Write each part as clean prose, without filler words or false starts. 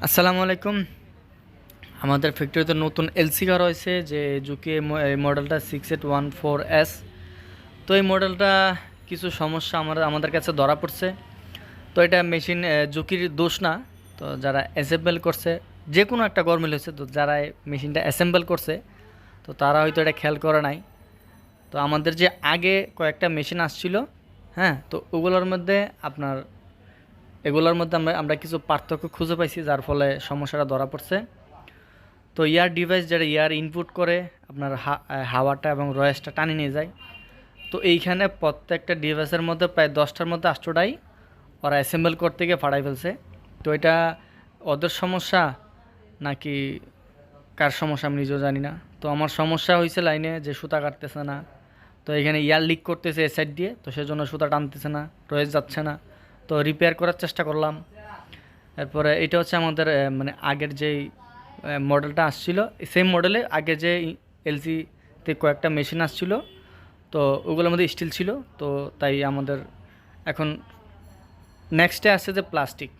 আসসালামু আলাইকুম। আমাদের ফ্যাক্টরিতে নতুন এলসি কার হয়েছে যে জুকি মডেলটা 6814S। তো এই মডেলটা কিছু সমস্যা আমাদের কাছে ধরা পড়ছে। তো এটা মেশিন জুকির দোষ না। তো যারা অ্যাসেম্বল করছে, যে কোনো একটা গরমিল হয়েছে, তো যারা মেশিনটা অ্যাসেম্বল করছে তো তারা হয়তো এটা খেয়াল করে নাই। তো আমাদের যে আগে কয়েকটা মেশিন আসছিল, হ্যাঁ, তো এগুলোর মধ্যে আমরা কিছু পার্থক্য খুঁজে পাইছি, যার ফলে সমস্যাটা ধরা পড়ছে। তো ইয়ার ডিভাইস যেটা ইয়ার ইনপুট করে আপনার হাওয়াটা এবং রয়েসটা টানি নিয়ে যায়। তো এইখানে প্রত্যেকটা ডিভাইসের মধ্যে প্রায় 10টার মধ্যে 8টাই ওরা অ্যাসেম্বল করতে গিয়ে ফাড়াই ফেলছে। তো এটা ওদের সমস্যা নাকি কার সমস্যা আমি নিজেও জানি না। তো আমার সমস্যা হয়েছে লাইনে যে সুতা কাটতেছে না। তো এখানে ইয়ার লিক করতেছে এ সাইড দিয়ে, তো সেজন্য সুতা টানতেছে না, রয়েস যাচ্ছে না। তো রিপেয়ার করার চেষ্টা করলাম। এরপরে এটা হচ্ছে আমাদের মানে আগের যেই মডেলটা আসছিল, সেম মডেলে আগে যে এলজিতে কয়েকটা মেশিন আসছিল, তো ওগুলোর মধ্যে স্টিল ছিল। তো তাই আমাদের এখন নেক্সটে আসছে যে প্লাস্টিক।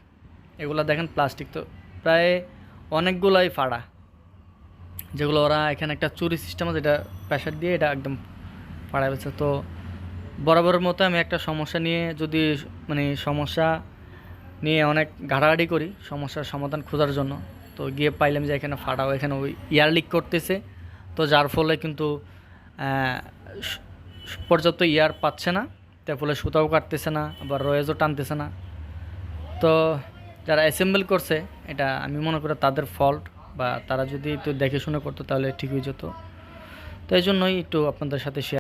এগুলো দেখেন প্লাস্টিক, তো প্রায় অনেকগুলোই ফাড়া, যেগুলো ওরা এখানে একটা চুরি সিস্টেম আছে, এটা প্রেশার দিয়ে এটা একদম ফাড়া ফেলছে। তো বরাবরের মতো আমি একটা সমস্যা নিয়ে যদি মানে সমস্যা নিয়ে অনেক ঘাটাঘাটি করি সমস্যার সমাধান খোঁজার জন্য, তো গিয়ে পাইলাম যে এখানে ফাটাও, এখানে ওই ইয়ার লিক করতেছে। তো যার ফলে কিন্তু পর্যাপ্ত ইয়ার পাচ্ছে না, তার ফলে সুতাও কাটতেছে না, আবার রয়েজও টানতেছে না। তো যারা অ্যাসেম্বল করছে এটা আমি মনে করি তাদের ফল্ট, বা তারা যদি একটু দেখে শুনে করতো তাহলে ঠিক হয়ে যেত। তো এই জন্যই একটু আপনাদের সাথে শেয়ার।